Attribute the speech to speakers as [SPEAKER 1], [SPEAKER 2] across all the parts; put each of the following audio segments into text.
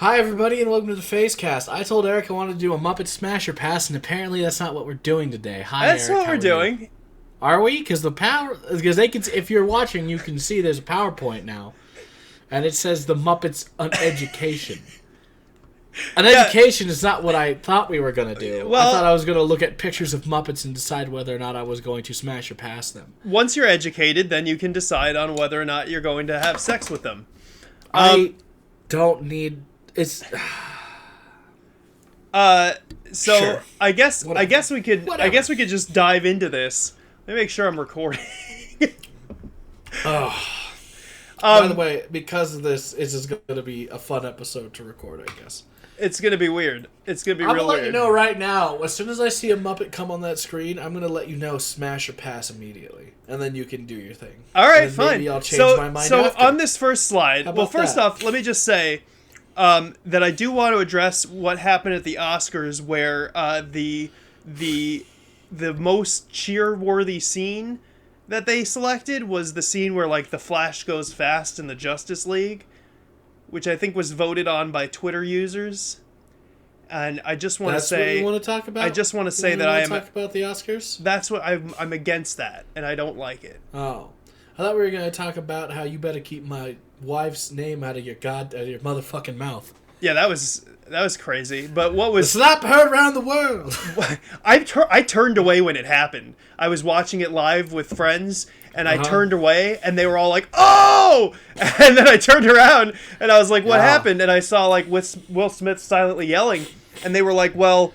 [SPEAKER 1] Hi, everybody, and welcome to the PhazeCast. I told Eric I wanted to do a Muppet Smasher Pass, and apparently that's not what we're doing today. Hi,
[SPEAKER 2] That's
[SPEAKER 1] Eric.
[SPEAKER 2] what we're doing.
[SPEAKER 1] Are we? Because they can. If you're watching, you can see there's a PowerPoint now, and it says the Muppets on education. Education is not what I thought we were going to do.
[SPEAKER 2] Well,
[SPEAKER 1] I thought I was going to look at pictures of Muppets and decide whether or not I was going to smash or pass them.
[SPEAKER 2] Once you're educated, then you can decide on whether or not you're going to have sex with them.
[SPEAKER 1] I don't need... It's...
[SPEAKER 2] Sure. I guess we could
[SPEAKER 1] Whatever.
[SPEAKER 2] I guess we could just dive into this. Let me make sure I'm recording.
[SPEAKER 1] By the way, because of this, it's just going to be a fun episode to record, I guess.
[SPEAKER 2] It's gonna be weird. It's gonna be
[SPEAKER 1] I'm
[SPEAKER 2] real
[SPEAKER 1] going to let
[SPEAKER 2] weird.
[SPEAKER 1] you know right now, as soon as I see a Muppet come on that screen, I'm going to let you know smash or pass immediately. And then you can do your thing.
[SPEAKER 2] All right,
[SPEAKER 1] and then
[SPEAKER 2] fine.
[SPEAKER 1] Maybe I'll change my mind
[SPEAKER 2] so
[SPEAKER 1] after.
[SPEAKER 2] on this first slide,
[SPEAKER 1] How
[SPEAKER 2] well,
[SPEAKER 1] about
[SPEAKER 2] first
[SPEAKER 1] that?
[SPEAKER 2] off, let me just say that I do want to address what happened at the Oscars, where the most cheer-worthy scene that they selected was the scene where like the Flash goes fast in the Justice League, which I think was voted on by Twitter users. And I just want to say,
[SPEAKER 1] what you want to talk about?
[SPEAKER 2] I just want to say
[SPEAKER 1] You
[SPEAKER 2] that
[SPEAKER 1] wanna
[SPEAKER 2] I am.
[SPEAKER 1] talk about the Oscars?
[SPEAKER 2] That's what I'm against that, and I don't like it.
[SPEAKER 1] Oh, I thought we were going to talk about how you better keep my wife's name out of your motherfucking mouth.
[SPEAKER 2] Yeah, that was crazy. But what was
[SPEAKER 1] Slap her around the world.
[SPEAKER 2] I turned away when it happened. I was watching it live with friends, and I turned away, and they were all like, "Oh!" And then I turned around, and I was like, "What happened?" And I saw like Will Smith silently yelling, and they were like, "Well,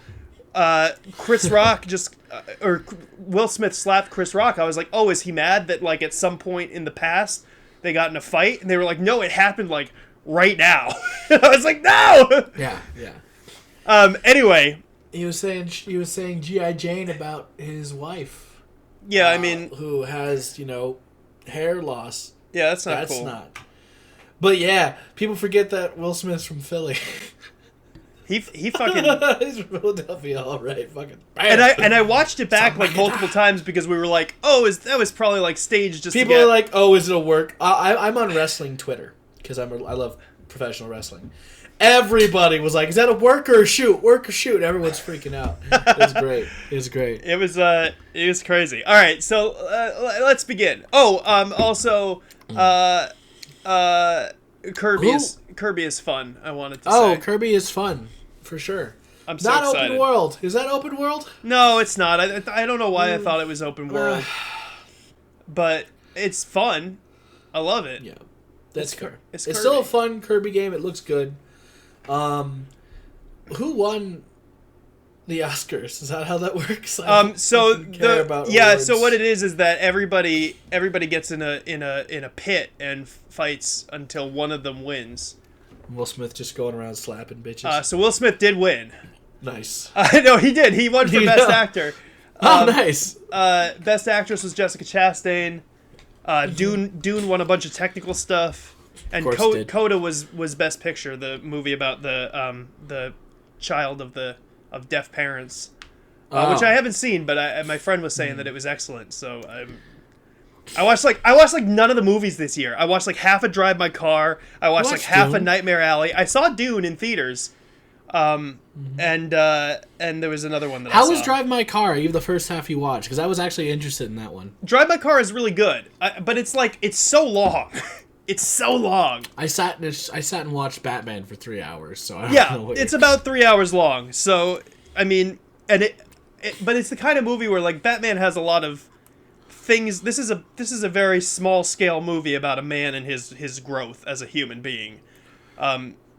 [SPEAKER 2] Chris Rock just or Will Smith slapped Chris Rock." I was like, "Oh, is he mad that like at some point in the past they got in a fight?" And they were like, "No, it happened like right now." And I was like, "No!"
[SPEAKER 1] Yeah.
[SPEAKER 2] Anyway,
[SPEAKER 1] He was saying G.I. Jane about his wife.
[SPEAKER 2] yeah, I mean,
[SPEAKER 1] who has, hair loss.
[SPEAKER 2] yeah, that's not
[SPEAKER 1] That's
[SPEAKER 2] cool.
[SPEAKER 1] not. But yeah, people forget that Will Smith's from Philly.
[SPEAKER 2] He fucking
[SPEAKER 1] He's from Philadelphia, all right. Fucking.
[SPEAKER 2] and I watched it back like multiple times because we were like, "Oh, that was probably like staged just
[SPEAKER 1] People
[SPEAKER 2] to get."
[SPEAKER 1] are like, "Oh, is it a work?" I'm on wrestling Twitter because I love professional wrestling. Everybody was like, "Is that a work or a shoot? Work or shoot?" Everyone's freaking out. It was great.
[SPEAKER 2] It was crazy. All right, so let's begin. Oh, also, Kirby is fun. I wanted to say.
[SPEAKER 1] Oh, Kirby is fun for sure.
[SPEAKER 2] I'm so
[SPEAKER 1] Not
[SPEAKER 2] excited.
[SPEAKER 1] open world. Is that open world?
[SPEAKER 2] No, it's not. I don't know why I thought it was open world, but it's fun. I love it.
[SPEAKER 1] Yeah, that's
[SPEAKER 2] It's
[SPEAKER 1] fair.
[SPEAKER 2] it's
[SPEAKER 1] It's still a
[SPEAKER 2] Kirby.
[SPEAKER 1] fun Kirby game. It looks good. Who won the Oscars? Is that how that works? I
[SPEAKER 2] So
[SPEAKER 1] don't care about
[SPEAKER 2] yeah.
[SPEAKER 1] awards.
[SPEAKER 2] So what it is that everybody gets in a pit and fights until one of them wins.
[SPEAKER 1] Will Smith just going around slapping bitches.
[SPEAKER 2] So Will Smith did win.
[SPEAKER 1] Nice.
[SPEAKER 2] No, he did. He won for Best Actor.
[SPEAKER 1] Nice.
[SPEAKER 2] Best Actress was Jessica Chastain. Dune won a bunch of technical stuff, and
[SPEAKER 1] Of course did.
[SPEAKER 2] Coda was Best Picture, the movie about the child of deaf parents, which I haven't seen, but my friend was saying that it was excellent. So I watched none of the movies this year. I watched like half of Drive My Car. I watched like half of Nightmare Alley. I saw Dune in theaters. And there was another one that I saw.
[SPEAKER 1] How was Drive My Car? You the first half you watched because I was actually interested in that one.
[SPEAKER 2] Drive My Car is really good, but it's so long. It's so long.
[SPEAKER 1] I sat and watched Batman for 3 hours, so I don't know what
[SPEAKER 2] it's about 3 hours long. So I mean, but it's the kind of movie where like Batman has a lot of things. This is a very small scale movie about a man and his growth as a human being.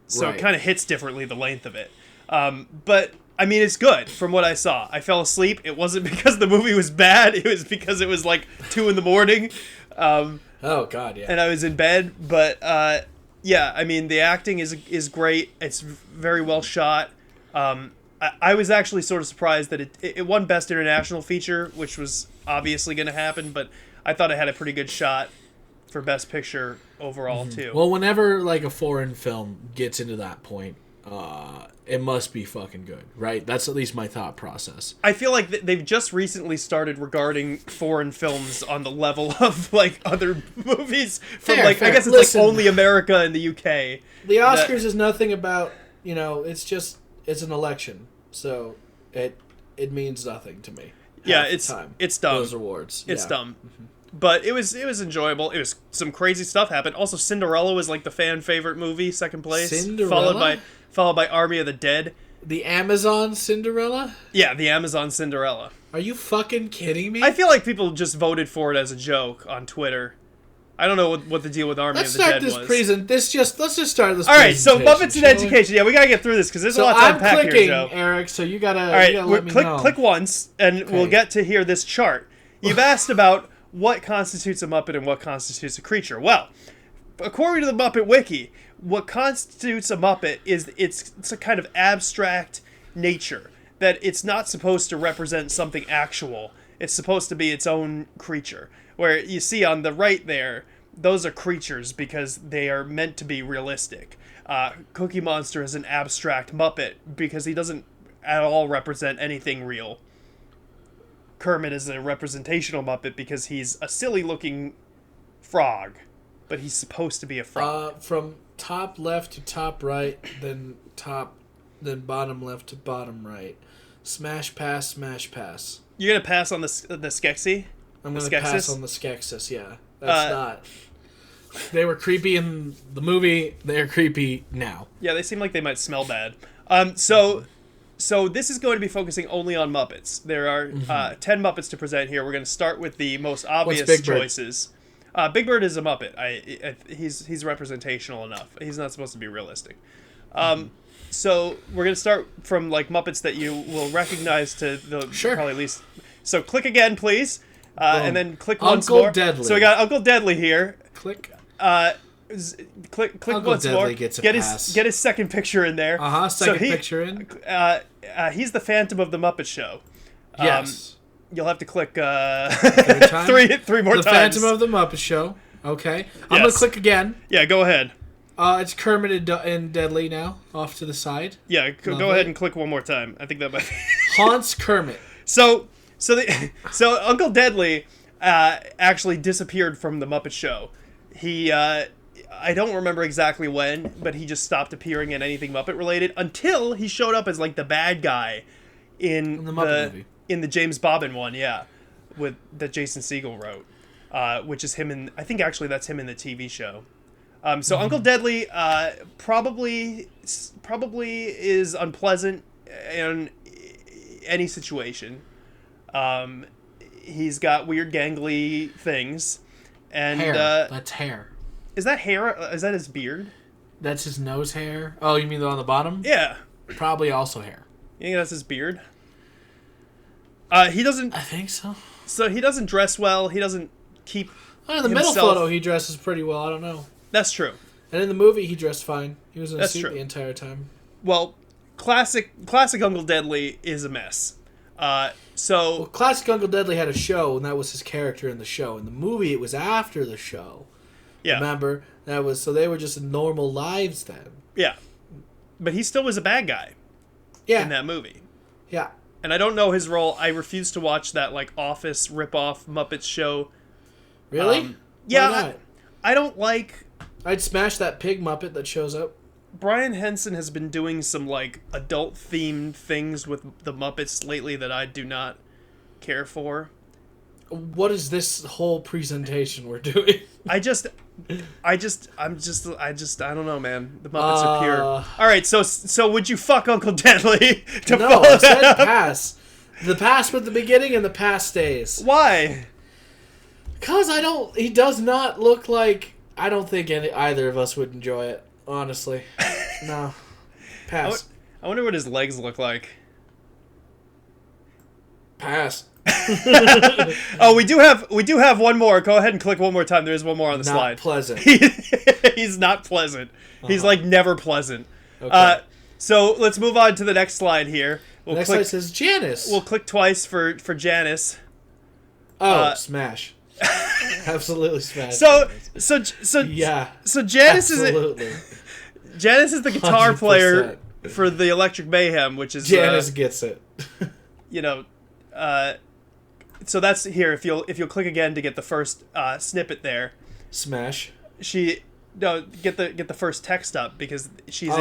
[SPEAKER 2] So
[SPEAKER 1] Right.
[SPEAKER 2] it kind of hits differently, the length of it. But I mean, it's good from what I saw. I fell asleep. It wasn't because the movie was bad. It was because it was like 2 a.m.
[SPEAKER 1] Oh God, yeah.
[SPEAKER 2] And I was in bed. But yeah, I mean, the acting is great. It's very well shot. I was actually sort of surprised that it won Best International Feature, which was obviously going to happen. But I thought it had a pretty good shot for Best Picture overall too.
[SPEAKER 1] Well, whenever like a foreign film gets into that point, it must be fucking good, right? That's at least my thought process.
[SPEAKER 2] I feel like they've just recently started regarding foreign films on the level of like other movies from
[SPEAKER 1] Fair.
[SPEAKER 2] I guess it's
[SPEAKER 1] Listen,
[SPEAKER 2] like only America and the UK.
[SPEAKER 1] The Oscars is nothing about, it's an election, so it means nothing to me.
[SPEAKER 2] Yeah, it's dumb.
[SPEAKER 1] Those awards.
[SPEAKER 2] It's dumb. Mm-hmm. But it was enjoyable. It was some crazy stuff happened. Also, Cinderella was like the fan favorite movie, second place,
[SPEAKER 1] Cinderella?
[SPEAKER 2] followed by Army of the Dead.
[SPEAKER 1] The Amazon Cinderella?
[SPEAKER 2] Yeah, the Amazon Cinderella.
[SPEAKER 1] Are you fucking kidding me?
[SPEAKER 2] I feel like people just voted for it as a joke on Twitter. I don't know what the deal with Army of the Dead was.
[SPEAKER 1] Let's just start this.
[SPEAKER 2] All right, so Muppets in Education. Yeah, we gotta get through this because there's a lot to unpack here, Joe.
[SPEAKER 1] Eric. So you gotta.
[SPEAKER 2] All right,
[SPEAKER 1] let me know.
[SPEAKER 2] click once, and we'll get to hear this chart. You've asked about what constitutes a Muppet and what constitutes a creature. Well, according to the Muppet Wiki, what constitutes a Muppet is it's a kind of abstract nature, that it's not supposed to represent something actual. It's supposed to be its own creature. Where you see on the right there, those are creatures because they are meant to be realistic. Cookie Monster is an abstract Muppet because he doesn't at all represent anything real. Kermit is a representational Muppet because he's a silly-looking frog, but he's supposed to be a frog.
[SPEAKER 1] From top left to top right, then bottom left to bottom right. Smash pass, smash pass.
[SPEAKER 2] You're gonna pass on the Skeksis?
[SPEAKER 1] I'm gonna pass on the Skeksis. Yeah, that's not. They were creepy in the movie. They're creepy now.
[SPEAKER 2] Yeah, they seem like they might smell bad. So this is going to be focusing only on Muppets. There are 10 Muppets to present here. We're going to start with the most obvious choices. Big Bird is a Muppet. He's representational enough. He's not supposed to be realistic. So we're going to start from like Muppets that you will recognize to the probably least. So click again, please, and then click once more.
[SPEAKER 1] Uncle Deadly.
[SPEAKER 2] So we got Uncle Deadly here.
[SPEAKER 1] Click.
[SPEAKER 2] Click
[SPEAKER 1] Uncle
[SPEAKER 2] once
[SPEAKER 1] Deadly
[SPEAKER 2] more.
[SPEAKER 1] Gets a
[SPEAKER 2] get
[SPEAKER 1] pass.
[SPEAKER 2] His second picture in there.
[SPEAKER 1] Second picture in.
[SPEAKER 2] He's the Phantom of the Muppet Show.
[SPEAKER 1] Yes.
[SPEAKER 2] You'll have to click
[SPEAKER 1] three
[SPEAKER 2] more times.
[SPEAKER 1] The Phantom of the Muppet Show. Okay. I'm gonna click again.
[SPEAKER 2] Yeah, go ahead.
[SPEAKER 1] It's Kermit and Deadly now, off to the side.
[SPEAKER 2] Yeah, go ahead and click one more time. I think that might be
[SPEAKER 1] Haunts Kermit.
[SPEAKER 2] So Uncle Deadly actually disappeared from the Muppet Show. He I don't remember exactly when, but he just stopped appearing in anything Muppet related until he showed up as like the bad guy in the Muppet movie. In the James Bobbin one, that Jason Segel wrote, which is him in. I think actually that's him in the TV show. So Uncle Deadly probably is unpleasant in any situation. He's got weird gangly things, and
[SPEAKER 1] hair. That's hair.
[SPEAKER 2] Is that hair? Is that his beard?
[SPEAKER 1] That's his nose hair. Oh, you mean the on the bottom?
[SPEAKER 2] Yeah.
[SPEAKER 1] Probably also hair.
[SPEAKER 2] You think that's his beard? He doesn't.
[SPEAKER 1] I think so.
[SPEAKER 2] So he doesn't dress well. He doesn't keep.
[SPEAKER 1] In the middle photo, he dresses pretty well. I don't know.
[SPEAKER 2] That's true.
[SPEAKER 1] And in the movie, he dressed fine. He was in a suit
[SPEAKER 2] true.
[SPEAKER 1] The entire time.
[SPEAKER 2] Well, classic Uncle Deadly is a mess.
[SPEAKER 1] Classic Uncle Deadly had a show, and that was his character in the show. In the movie, it was after the show. Yeah. Remember? So they were just in normal lives then.
[SPEAKER 2] Yeah. But he still was a bad guy.
[SPEAKER 1] Yeah.
[SPEAKER 2] In that movie.
[SPEAKER 1] Yeah.
[SPEAKER 2] And I don't know his role. I refuse to watch that like Office ripoff Muppets show.
[SPEAKER 1] Really?
[SPEAKER 2] Yeah.
[SPEAKER 1] Why not?
[SPEAKER 2] I don't like.
[SPEAKER 1] I'd smash that pig Muppet that shows up.
[SPEAKER 2] Brian Henson has been doing some like adult themed things with the Muppets lately that I do not care for.
[SPEAKER 1] What is this whole presentation we're doing? I don't know, man. The Muppets are pure. All right, so would you fuck Uncle Deadly to no,
[SPEAKER 2] follow
[SPEAKER 1] I said
[SPEAKER 2] that up?
[SPEAKER 1] pass. The pass with the beginning and the pass stays.
[SPEAKER 2] Why?
[SPEAKER 1] Because he does not look like, I don't think either of us would enjoy it, honestly. No. Pass.
[SPEAKER 2] I wonder what his legs look like.
[SPEAKER 1] Pass.
[SPEAKER 2] Oh, we do have one more. Go ahead and click one more time. There is one more on the slide.
[SPEAKER 1] Not pleasant.
[SPEAKER 2] He's not pleasant. He's like never pleasant. Okay. So let's move on to the next slide here.
[SPEAKER 1] Next slide says Janice.
[SPEAKER 2] We'll click twice for Janice.
[SPEAKER 1] Oh, smash. Absolutely smash.
[SPEAKER 2] So
[SPEAKER 1] yeah.
[SPEAKER 2] So Janice
[SPEAKER 1] absolutely.
[SPEAKER 2] Janice is the guitar 100%. player for the Electric Mayhem, which is
[SPEAKER 1] Janice gets it.
[SPEAKER 2] So that's here. If you'll click again to get the first snippet there.
[SPEAKER 1] Smash.
[SPEAKER 2] Get the first text up because she's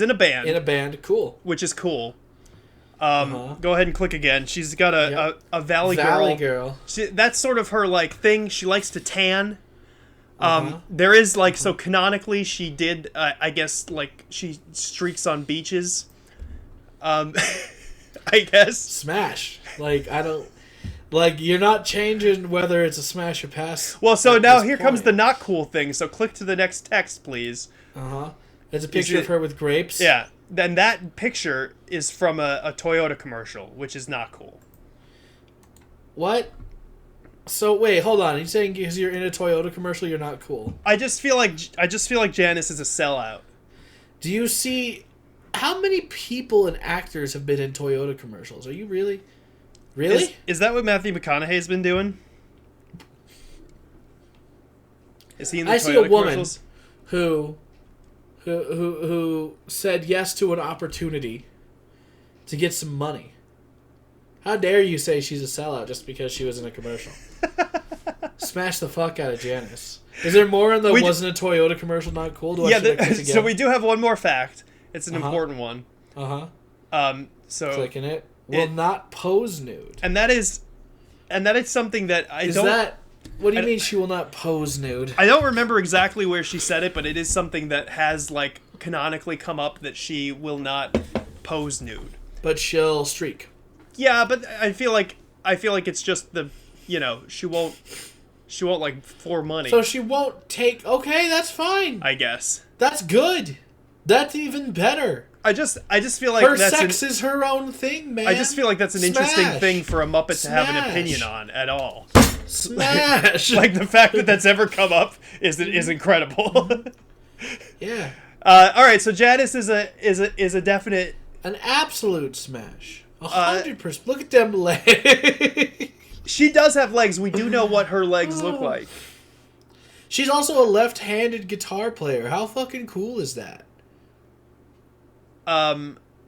[SPEAKER 2] in a band.
[SPEAKER 1] In a band, cool.
[SPEAKER 2] Which is cool. Go ahead and click again. She's got a Valley Girl. That's sort of her like thing. She likes to tan. There is like so canonically she did I guess like she streaks on beaches. I guess
[SPEAKER 1] smash. Like I don't like you're not changing whether it's a smash or pass.
[SPEAKER 2] Well, so now here comes the not cool thing. So click to the next text, please.
[SPEAKER 1] There's a picture of her with grapes.
[SPEAKER 2] Yeah. Then that picture is from a Toyota commercial, which is not cool.
[SPEAKER 1] What? So wait, hold on. Are you saying because you're in a Toyota commercial, you're not cool?
[SPEAKER 2] I just feel like Janice is a sellout.
[SPEAKER 1] Do you see how many people and actors have been in Toyota commercials? Are you really? Really?
[SPEAKER 2] Is that what Matthew McConaughey's been doing? Is he in the Toyota
[SPEAKER 1] see a woman
[SPEAKER 2] commercials?
[SPEAKER 1] who said yes to an opportunity to get some money. How dare you say she's a sellout just because she was in a commercial? Smash the fuck out of Janice. Is there more in the wasn't a Toyota commercial not cool?
[SPEAKER 2] So we do have one more fact. It's an important one. So
[SPEAKER 1] clicking it. Will not pose nude.
[SPEAKER 2] And that is something that
[SPEAKER 1] what do you mean she will not pose nude?
[SPEAKER 2] I don't remember exactly where she said it, but it is something that has like canonically come up that she will not pose nude.
[SPEAKER 1] But she'll streak.
[SPEAKER 2] Yeah, but I feel like it's just she won't like for money.
[SPEAKER 1] So she won't take. Okay, that's fine.
[SPEAKER 2] I guess
[SPEAKER 1] that's good. That's even better.
[SPEAKER 2] I just feel like
[SPEAKER 1] her sex is her own thing, man.
[SPEAKER 2] I just feel like that's an interesting thing for a Muppet to have an opinion on at all.
[SPEAKER 1] Smash.
[SPEAKER 2] Like the fact that that's ever come up is incredible.
[SPEAKER 1] Yeah.
[SPEAKER 2] All right, so Janice is a definite,
[SPEAKER 1] an absolute smash. 100%. Look at them legs.
[SPEAKER 2] She does have legs. We do know what her legs look like.
[SPEAKER 1] She's also a left-handed guitar player. How fucking cool is that?
[SPEAKER 2] I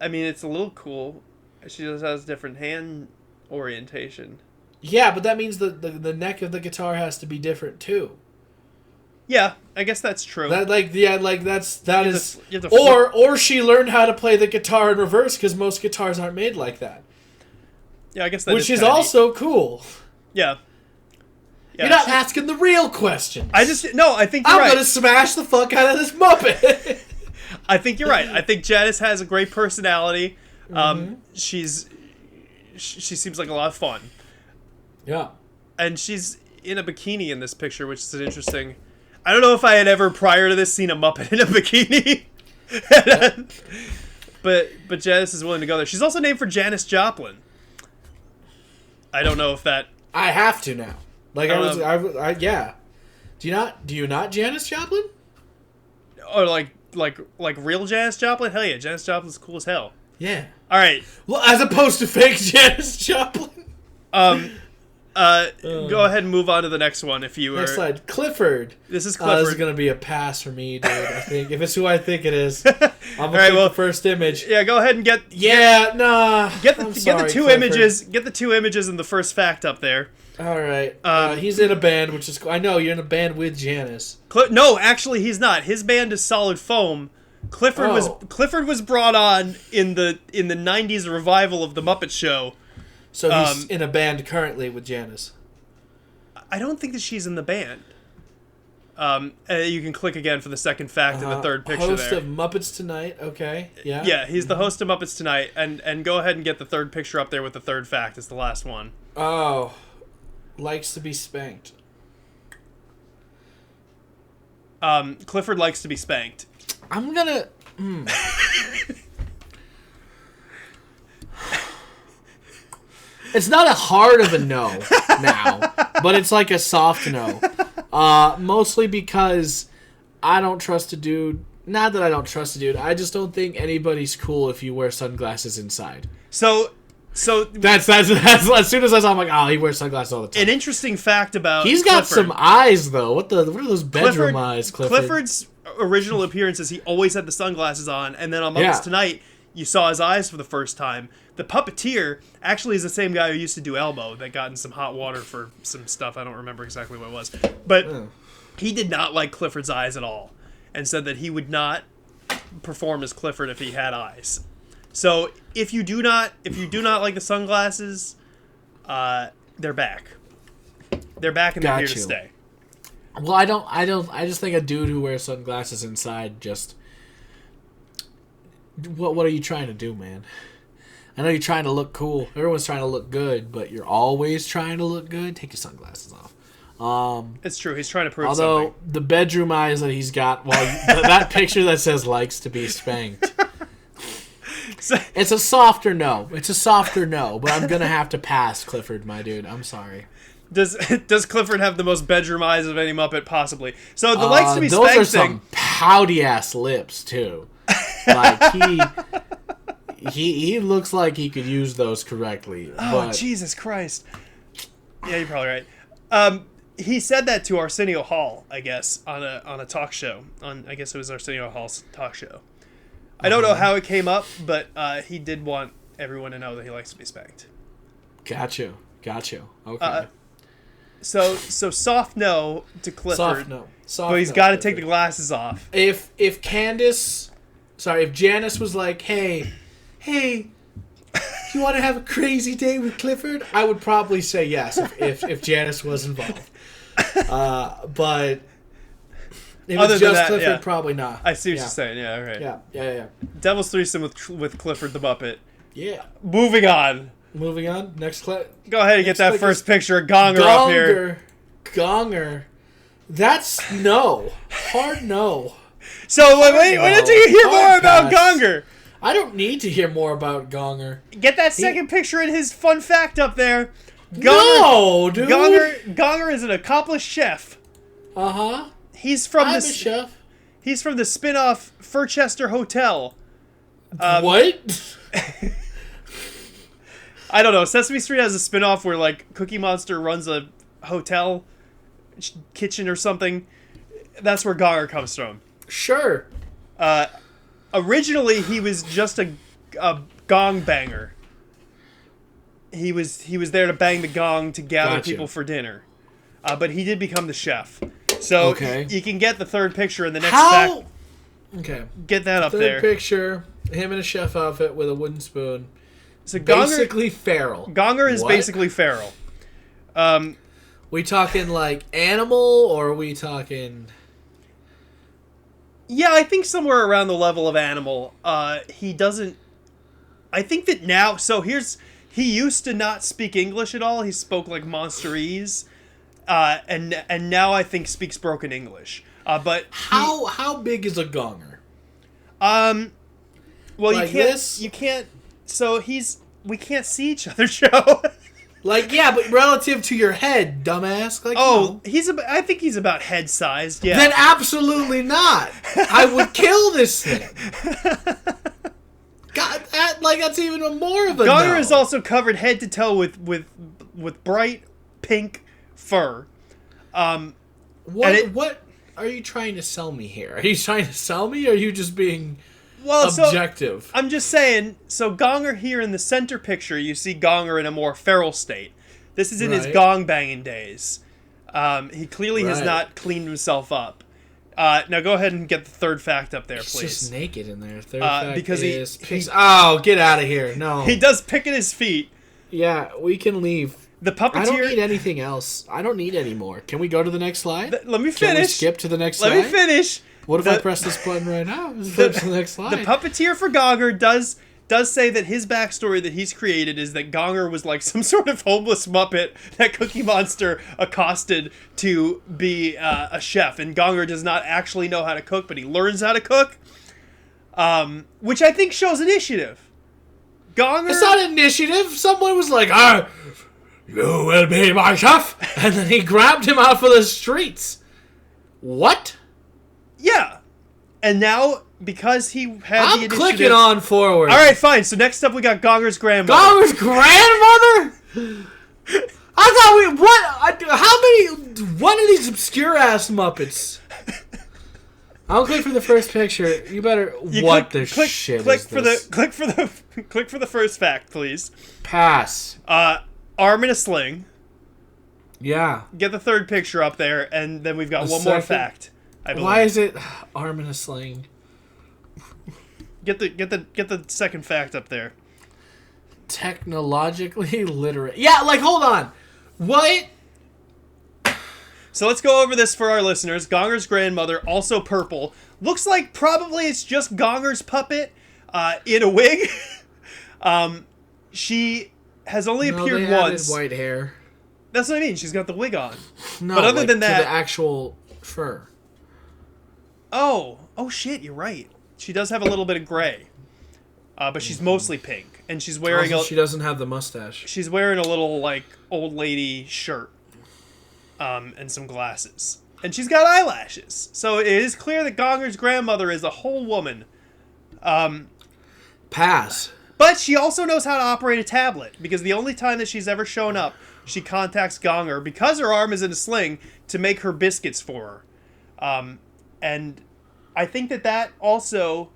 [SPEAKER 2] mean, it's a little cool. She just has different hand orientation.
[SPEAKER 1] Yeah, but that means the neck of the guitar has to be different too.
[SPEAKER 2] Yeah, I guess that's true.
[SPEAKER 1] Or she learned how to play the guitar in reverse because most guitars aren't made like that.
[SPEAKER 2] Yeah, I guess that
[SPEAKER 1] which is also cool.
[SPEAKER 2] Yeah.
[SPEAKER 1] You're not asking the real questions.
[SPEAKER 2] I think you're right.
[SPEAKER 1] I'm gonna smash the fuck out of this Muppet.
[SPEAKER 2] I think you're right. I think Janice has a great personality. She seems like a lot of fun.
[SPEAKER 1] Yeah. And
[SPEAKER 2] she's in a bikini in this picture, which is an interesting. I don't know if I had ever prior to this seen a Muppet in a bikini. but Janice is willing to go there. She's also named for Janis Joplin. I don't know if that.
[SPEAKER 1] I have to now. Like yeah. Do you not Janis Joplin?
[SPEAKER 2] Or like real Janis Joplin? Hell yeah, Janis Joplin's cool as hell.
[SPEAKER 1] Yeah.
[SPEAKER 2] All right.
[SPEAKER 1] Well, as opposed to fake Janis Joplin.
[SPEAKER 2] Go ahead and move on to the next one if you were.
[SPEAKER 1] Next slide. Clifford.
[SPEAKER 2] This is Clifford.
[SPEAKER 1] This is gonna be a pass for me, dude. I think if it's who I think it is, I'm gonna pick the first image.
[SPEAKER 2] Yeah, go ahead and get.
[SPEAKER 1] Yeah, nah.
[SPEAKER 2] Get the two images. Get the two images and the first fact up there.
[SPEAKER 1] All right. He's in a band, which is cool. I know you're in a band with Janice.
[SPEAKER 2] No, actually, he's not. His band is Solid Foam. Clifford was brought on in the 90s revival of the Muppet Show.
[SPEAKER 1] So he's in a band currently with Janice.
[SPEAKER 2] I don't think that she's in the band. You can click again for the second fact in the third picture
[SPEAKER 1] host
[SPEAKER 2] there.
[SPEAKER 1] Host of Muppets Tonight, okay. Yeah.
[SPEAKER 2] Yeah, he's the host of Muppets Tonight, and go ahead and get the third picture up there with the third fact. It's the last one.
[SPEAKER 1] Oh. Likes to be spanked.
[SPEAKER 2] Clifford likes to be spanked.
[SPEAKER 1] I'm gonna... It's not a hard of a no now, but it's like a soft no. Mostly because I don't trust a dude. Not that I don't trust a dude. I just don't think anybody's cool if you wear sunglasses inside.
[SPEAKER 2] So
[SPEAKER 1] that's as soon as I saw him, I'm like, oh, he wears sunglasses all the time.
[SPEAKER 2] An interesting fact about
[SPEAKER 1] he's got Clifford. Some eyes though. What are those bedroom eyes, Clifford?
[SPEAKER 2] Clifford's original appearances, he always had the sunglasses on, and then on Muppets Tonight, you saw his eyes for the first time. The puppeteer actually is the same guy who used to do Elmo that got in some hot water for some stuff. I don't remember exactly what it was. But he did not like Clifford's eyes at all and said that he would not perform as Clifford if he had eyes. So if you do not like the sunglasses, they're back. They're back and they're here to stay.
[SPEAKER 1] Well, I just think a dude who wears sunglasses inside just... What are you trying to do, man? I know you're trying to look cool. Everyone's trying to look good, but you're always trying to look good. Take your sunglasses off.
[SPEAKER 2] It's true. He's trying to prove something.
[SPEAKER 1] Although, the bedroom eyes that he's got... Well, that picture that says likes to be spanked... It's a softer no. It's a softer no, but I'm going to have to pass, Clifford, my dude. I'm sorry.
[SPEAKER 2] Does Clifford have the most bedroom eyes of any Muppet? Possibly. So the likes to be spanked
[SPEAKER 1] those are some pouty-ass lips, too. Like, he looks like he could use those correctly.
[SPEAKER 2] Oh, Jesus Christ. Yeah, you're probably right. He said that to Arsenio Hall, I guess, on a talk show. I guess it was Arsenio Hall's talk show. I don't know how it came up, but he did want everyone to know that he likes to be spanked.
[SPEAKER 1] Got you. Okay.
[SPEAKER 2] So soft no to Clifford.
[SPEAKER 1] Soft no.
[SPEAKER 2] But he's got to take the glasses off.
[SPEAKER 1] If Janice was like, hey, you want to have a crazy day with Clifford? I would probably say yes if Janice was involved. But if
[SPEAKER 2] Other
[SPEAKER 1] it's
[SPEAKER 2] than
[SPEAKER 1] just
[SPEAKER 2] that,
[SPEAKER 1] Clifford,
[SPEAKER 2] yeah.
[SPEAKER 1] probably not.
[SPEAKER 2] I see what you're saying. Yeah, all right.
[SPEAKER 1] Yeah.
[SPEAKER 2] Devil's Threesome with Clifford the Muppet.
[SPEAKER 1] Yeah.
[SPEAKER 2] Moving on.
[SPEAKER 1] Next clip.
[SPEAKER 2] Go ahead and get that first picture of Gonger up here.
[SPEAKER 1] Gonger. That's no. Hard no.
[SPEAKER 2] So wait until you hear more about Gonger.
[SPEAKER 1] I don't need to hear more about Gonger.
[SPEAKER 2] Get that second picture in his fun fact up there.
[SPEAKER 1] Gonger, no, dude.
[SPEAKER 2] Gonger is an accomplished chef.
[SPEAKER 1] Uh-huh.
[SPEAKER 2] He's from
[SPEAKER 1] I'm a chef.
[SPEAKER 2] He's from the spin-off Furchester Hotel.
[SPEAKER 1] What?
[SPEAKER 2] I don't know. Sesame Street has a spin-off where like Cookie Monster runs a hotel kitchen or something. That's where Gonger comes from.
[SPEAKER 1] Sure.
[SPEAKER 2] Originally, he was just a gong banger. He was there to bang the gong to gather people for dinner. But he did become the chef. So you can get the third picture in the next fact.
[SPEAKER 1] Okay.
[SPEAKER 2] Get that up there.
[SPEAKER 1] Third picture, him in a chef outfit with a wooden spoon.
[SPEAKER 2] So
[SPEAKER 1] basically feral.
[SPEAKER 2] Gonger is basically feral.
[SPEAKER 1] We talking like animal, or are we talking...
[SPEAKER 2] Yeah, I think somewhere around the level of animal. He doesn't... I think that now... So he used to not speak English at all. He spoke like Monsterese. And now I think speaks broken English. But
[SPEAKER 1] how big is a Gonger?
[SPEAKER 2] Well,
[SPEAKER 1] like
[SPEAKER 2] you can't. So we can't see each other, Joe.
[SPEAKER 1] Like, yeah, but relative to your head, dumbass. Like,
[SPEAKER 2] I think he's about head sized. Yeah.
[SPEAKER 1] Then absolutely not. I would kill this thing. God, that's even more of a
[SPEAKER 2] Gonger is also covered head to toe with bright pink fur.
[SPEAKER 1] What are you trying to sell me here? Are you trying to sell me, or are you just being objective?
[SPEAKER 2] So, I'm just saying, so Gonger here in the center picture, you see Gonger in a more feral state. This is in his gong banging days. He clearly has not cleaned himself up. Now go ahead and get the third fact up there, please.
[SPEAKER 1] He's just naked in there. Third fact
[SPEAKER 2] because
[SPEAKER 1] is... Oh, get out of here. No.
[SPEAKER 2] He does pick at his feet.
[SPEAKER 1] Yeah, we can leave.
[SPEAKER 2] The puppeteer...
[SPEAKER 1] I don't need anything else. I don't need any more. Can we go to the next slide?
[SPEAKER 2] Let me finish.
[SPEAKER 1] Can we skip to the next slide?
[SPEAKER 2] Let me finish.
[SPEAKER 1] What if I press this button right now? Flip to the next slide.
[SPEAKER 2] The puppeteer for Gonger does say that his backstory that he's created is that Gonger was like some sort of homeless Muppet that Cookie Monster accosted to be a chef. And Gonger does not actually know how to cook, but he learns how to cook, which I think shows initiative. Gonger... It's
[SPEAKER 1] not initiative. Someone was like, you will be my chef. And then he grabbed him out for the streets. What?
[SPEAKER 2] Yeah. And now, because he had the initiative...
[SPEAKER 1] I'm clicking on forward.
[SPEAKER 2] All right, fine. So next up, we got Gonger's grandmother.
[SPEAKER 1] Gonger's grandmother? I thought how many... One of these obscure-ass Muppets. I'll click for the first picture. You better. What the shit is this?
[SPEAKER 2] Click for the first fact, please.
[SPEAKER 1] Pass.
[SPEAKER 2] Arm in a sling.
[SPEAKER 1] Yeah.
[SPEAKER 2] Get the third picture up there, and then we've got one more fact. I believe.
[SPEAKER 1] Why is it arm in a sling?
[SPEAKER 2] Get the second fact up there.
[SPEAKER 1] Technologically literate. Yeah, like hold on. What?
[SPEAKER 2] So let's go over this for our listeners. Gonger's grandmother, also purple. Looks like probably it's just Gonger's puppet in a wig. She has only appeared once.
[SPEAKER 1] White hair.
[SPEAKER 2] That's what I mean. She's got the wig on.
[SPEAKER 1] No,
[SPEAKER 2] but other than that,
[SPEAKER 1] to the actual fur.
[SPEAKER 2] Oh shit! You're right. She does have a little bit of gray, but she's mostly pink, and she's wearing.
[SPEAKER 1] She doesn't have the mustache.
[SPEAKER 2] She's wearing a little like old lady shirt, and some glasses, and she's got eyelashes. So it is clear that Gonger's grandmother is a whole woman.
[SPEAKER 1] Pass.
[SPEAKER 2] But she also knows how to operate a tablet, because the only time that she's ever shown up, she contacts Gonger, because her arm is in a sling, to make her biscuits for her. And I think that also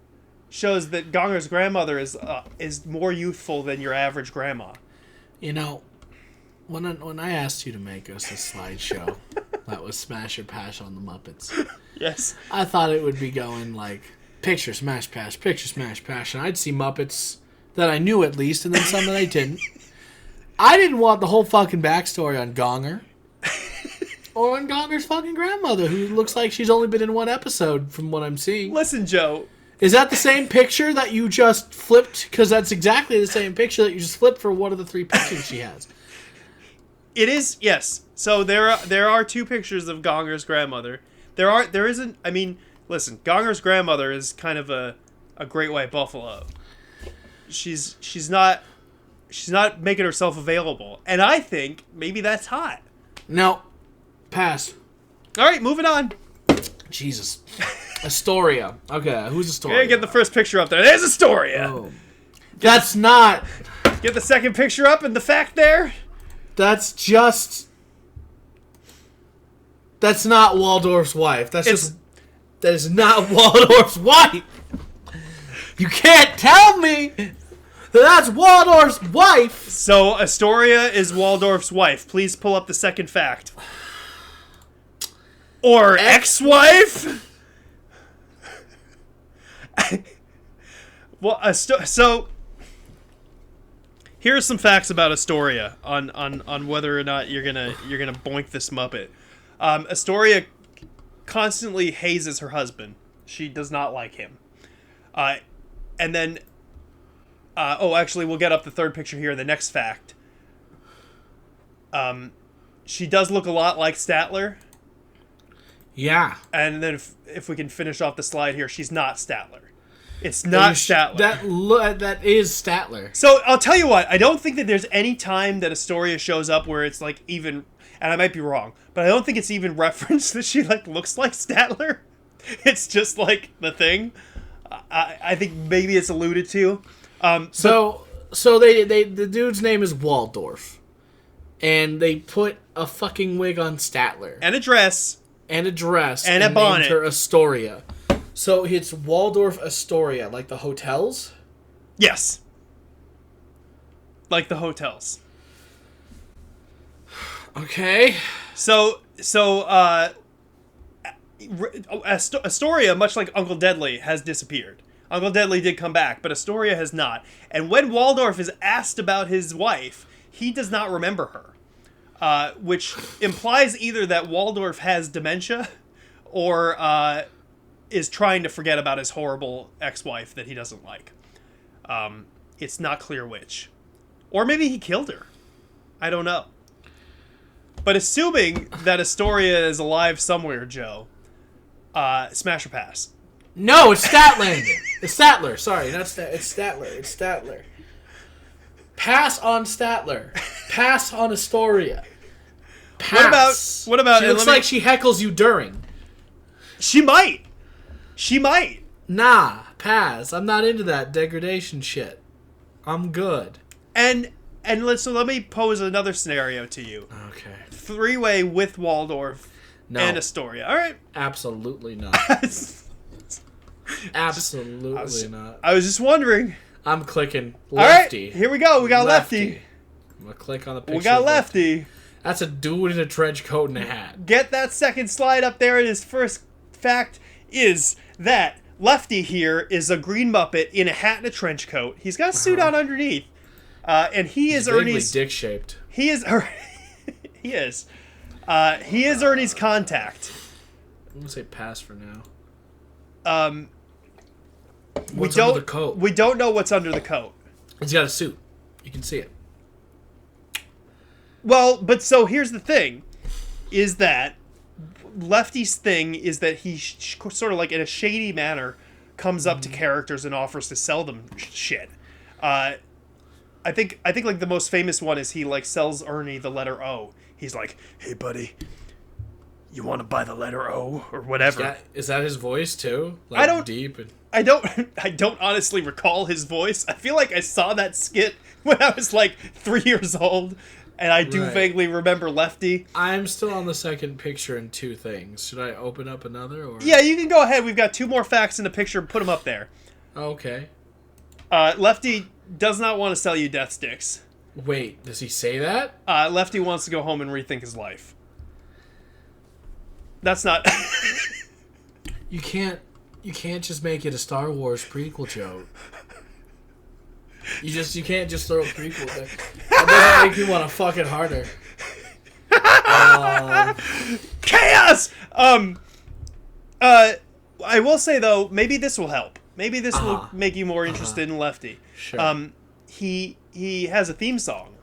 [SPEAKER 2] shows that Gonger's grandmother is more youthful than your average grandma.
[SPEAKER 1] You know, when I asked you to make us a slideshow that was Smash or Pass on the Muppets,
[SPEAKER 2] yes,
[SPEAKER 1] I thought it would be going like picture smash pass, picture smash pass, and I'd see Muppets that I knew at least, and then some that I didn't. I didn't want the whole fucking backstory on Gonger. Or on Gonger's fucking grandmother, who looks like she's only been in one episode from what I'm seeing.
[SPEAKER 2] Listen, Joe.
[SPEAKER 1] Is that the same picture that you just flipped? Because that's exactly the same picture that you just flipped for one of the three pictures she has.
[SPEAKER 2] It is, yes. So there are two pictures of Gonger's grandmother. There isn't, I mean, listen, Gonger's grandmother is kind of a great white buffalo. She's not making herself available. And I think maybe that's hot.
[SPEAKER 1] No. Pass.
[SPEAKER 2] All right, moving on.
[SPEAKER 1] Jesus. Astoria. Okay, who's Astoria?
[SPEAKER 2] Yeah, get the first picture up there. There's Astoria.
[SPEAKER 1] Oh. That's not...
[SPEAKER 2] Get the second picture up and the fact there.
[SPEAKER 1] That's not Waldorf's wife. That is not Waldorf's wife. You can't tell me that's Waldorf's wife.
[SPEAKER 2] So Astoria is Waldorf's wife. Please pull up the second fact. Or ex-wife? Well, so here's some facts about Astoria on whether or not you're gonna boink this Muppet. Astoria constantly hazes her husband. She does not like him. And then, actually, we'll get up the third picture here. The next fact. She does look a lot like Statler.
[SPEAKER 1] Yeah.
[SPEAKER 2] And then if we can finish off the slide here, she's not Statler. It's not Statler.
[SPEAKER 1] That is Statler.
[SPEAKER 2] So I'll tell you what, I don't think that there's any time that Astoria shows up where it's like even, and I might be wrong, but I don't think it's even referenced that she like looks like Statler. It's just like the thing. I think maybe it's alluded to.
[SPEAKER 1] So the dude's name is Waldorf, and they put a fucking wig on Statler
[SPEAKER 2] and a dress.
[SPEAKER 1] And a bonnet.
[SPEAKER 2] Named
[SPEAKER 1] her Astoria. So it's Waldorf Astoria, like the hotels?
[SPEAKER 2] Yes. Like the hotels.
[SPEAKER 1] Okay.
[SPEAKER 2] So Astoria, much like Uncle Deadly, has disappeared. Uncle Deadly did come back, but Astoria has not. And when Waldorf is asked about his wife, he does not remember her. Which implies either that Waldorf has dementia or is trying to forget about his horrible ex-wife that he doesn't like. It's not clear which. Or maybe he killed her. I don't know. But assuming that Astoria is alive somewhere, Joe, smash or pass?
[SPEAKER 1] No, it's Statlander. It's Statler. Sorry, not it's Statler. It's Statler. Pass on Statler. Pass on Astoria. Pass.
[SPEAKER 2] What about?
[SPEAKER 1] She looks like she heckles you during.
[SPEAKER 2] She might.
[SPEAKER 1] Nah, pass. I'm not into that degradation shit. I'm good.
[SPEAKER 2] And let me pose another scenario to you.
[SPEAKER 1] Okay.
[SPEAKER 2] 3-way with Waldorf and Astoria. All right.
[SPEAKER 1] Absolutely not. Absolutely not.
[SPEAKER 2] I was just wondering.
[SPEAKER 1] I'm clicking Lefty.
[SPEAKER 2] All right, here we go. We got Lefty.
[SPEAKER 1] I'm going to click on the picture.
[SPEAKER 2] We got Lefty.
[SPEAKER 1] That's a dude in a trench coat and a hat.
[SPEAKER 2] Get that second slide up there, and his first fact is that Lefty here is a green Muppet in a hat and a trench coat. He's got a suit on underneath. And he's Ernie's...
[SPEAKER 1] dick-shaped.
[SPEAKER 2] He is... he is. He is Ernie's contact.
[SPEAKER 1] I'm going to say pass for now.
[SPEAKER 2] What's
[SPEAKER 1] under the coat?
[SPEAKER 2] We don't know what's under the coat.
[SPEAKER 1] He's got a suit. You can see it.
[SPEAKER 2] Well, but so here's the thing, is that Lefty's thing is that he sort of like in a shady manner comes up to characters and offers to sell them shit. I think like the most famous one is he like sells Ernie the letter O. He's like, "Hey buddy, you want to buy the letter O or whatever?"
[SPEAKER 1] Is that his voice too? Like,
[SPEAKER 2] I don't
[SPEAKER 1] deep. And...
[SPEAKER 2] I don't honestly recall his voice. I feel like I saw that skit when I was like 3 years old. And I do vaguely remember Lefty.
[SPEAKER 1] I'm still on the second picture in two things. Should I open up another? Or?
[SPEAKER 2] Yeah, you can go ahead. We've got two more facts in the picture. Put them up there.
[SPEAKER 1] Okay.
[SPEAKER 2] Lefty does not want to sell you death sticks.
[SPEAKER 1] Wait, does he say that?
[SPEAKER 2] Lefty wants to go home and rethink his life. That's not...
[SPEAKER 1] You can't just make it a Star Wars prequel joke. You can't just throw a prequel there. That doesn't make me want to fuck it harder.
[SPEAKER 2] Chaos! I will say though, maybe this will help. Maybe this will make you more interested in Lefty.
[SPEAKER 1] Sure.
[SPEAKER 2] He has a theme song.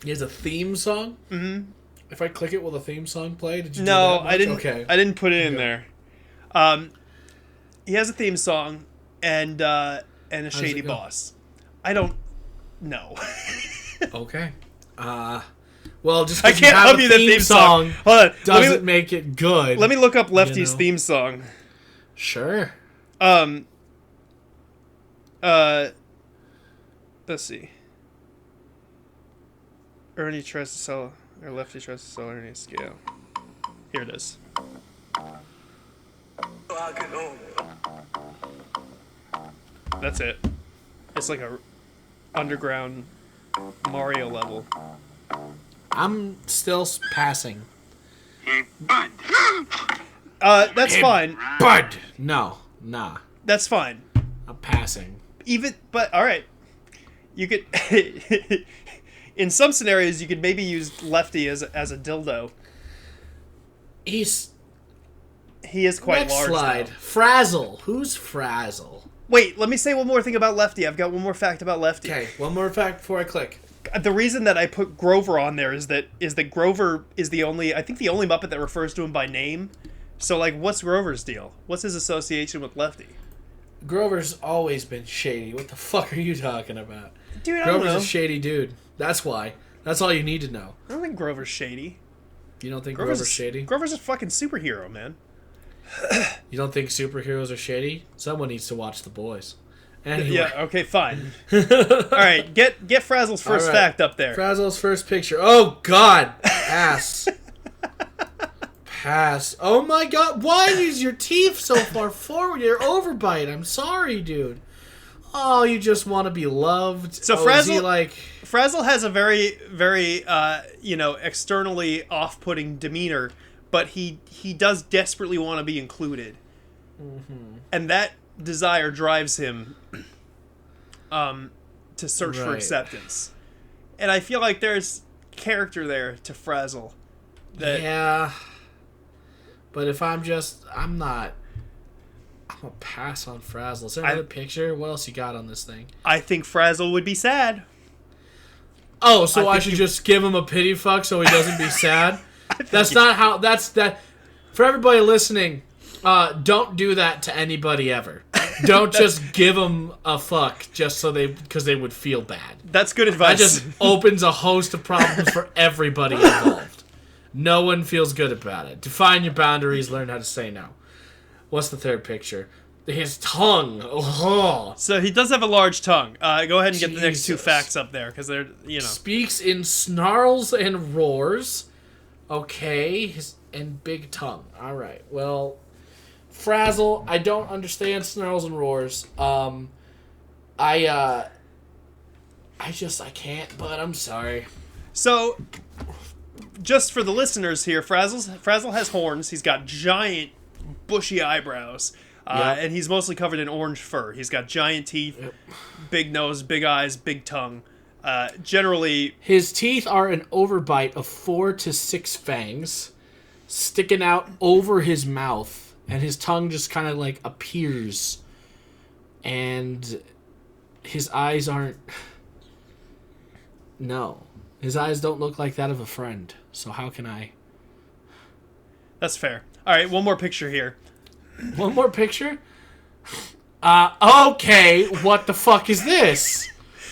[SPEAKER 1] He has a theme song? Mm-hmm. If I click it, will the theme song play? Did you do
[SPEAKER 2] No,
[SPEAKER 1] that much?
[SPEAKER 2] I didn't.
[SPEAKER 1] Okay.
[SPEAKER 2] I didn't put it in there. He has a theme song and a shady boss. I don't know.
[SPEAKER 1] Okay. Well, just
[SPEAKER 2] I can't help you the theme song. Hold on.
[SPEAKER 1] Doesn't make it good.
[SPEAKER 2] Let me look up Lefty's theme song.
[SPEAKER 1] Sure.
[SPEAKER 2] Let's see. Ernie tries to sell, or Lefty tries to sell Ernie a scale. Here it is. That's it. It's like a underground Mario level.
[SPEAKER 1] I'm still passing.
[SPEAKER 3] Bud.
[SPEAKER 2] That's fine.
[SPEAKER 1] Bud! No. Nah.
[SPEAKER 2] That's fine.
[SPEAKER 1] I'm passing.
[SPEAKER 2] But alright. You could... in some scenarios, you could maybe use Lefty as a dildo. He is quite
[SPEAKER 1] Next
[SPEAKER 2] large,
[SPEAKER 1] slide.
[SPEAKER 2] though.
[SPEAKER 1] Frazzle. Who's Frazzle?
[SPEAKER 2] Wait, let me say one more thing about Lefty. I've got one more fact about Lefty.
[SPEAKER 1] Okay, one more fact before I click.
[SPEAKER 2] The reason that I put Grover on there is that Grover is the only Muppet that refers to him by name. So, like, what's Grover's deal? What's his association with Lefty?
[SPEAKER 1] Grover's always been shady. What the fuck are you talking about?
[SPEAKER 2] Dude, I don't know.
[SPEAKER 1] Grover's a shady dude. That's why. That's all you need to know.
[SPEAKER 2] I don't think Grover's shady.
[SPEAKER 1] You don't think Grover's shady?
[SPEAKER 2] Grover's a fucking superhero, man.
[SPEAKER 1] You don't think superheroes are shady? Someone needs to watch The Boys. Anyway.
[SPEAKER 2] Yeah, okay, fine. Alright, get Frazzle's first fact up there.
[SPEAKER 1] Frazzle's first picture. Oh, God. Pass. Pass. Oh, my God. Why is your teeth so far forward? You're overbite. I'm sorry, dude. Oh, you just want to be loved.
[SPEAKER 2] So Frazzle has a very, very, externally off-putting demeanor, but he does desperately want to be included. Mm-hmm. And that desire drives him to search for acceptance. And I feel like there's character there to Frazzle.
[SPEAKER 1] Yeah. But if I'm a pass on Frazzle. Is there another picture? What else you got on this thing?
[SPEAKER 2] I think Frazzle would be sad.
[SPEAKER 1] Oh, so I should just give him a pity fuck so he doesn't be sad? That's not how... That's that... For everybody listening, don't do that to anybody ever. Don't just give them a fuck just so because they would feel bad.
[SPEAKER 2] That's good advice.
[SPEAKER 1] That just opens a host of problems for everybody involved. No one feels good about it. Define your boundaries. Learn how to say no. What's the third picture? His tongue. Oh.
[SPEAKER 2] So he does have a large tongue. Go ahead and get the next two facts up there because they're
[SPEAKER 1] Speaks in snarls and roars. Okay, and big tongue. All right. Well, Frazzle, I don't understand snarls and roars. I can't, but I'm sorry.
[SPEAKER 2] So, just for the listeners here, Frazzle has horns. He's got giant, bushy eyebrows. And he's mostly covered in orange fur. He's got giant teeth, big nose, big eyes, big tongue. Generally...
[SPEAKER 1] His teeth are an overbite of 4 to 6 fangs sticking out over his mouth. And his tongue just kind of like appears. And his eyes aren't... No. His eyes don't look like that of a friend. So how can I...
[SPEAKER 2] That's fair. All right, one more picture here.
[SPEAKER 1] One more picture? Okay, what the fuck is this?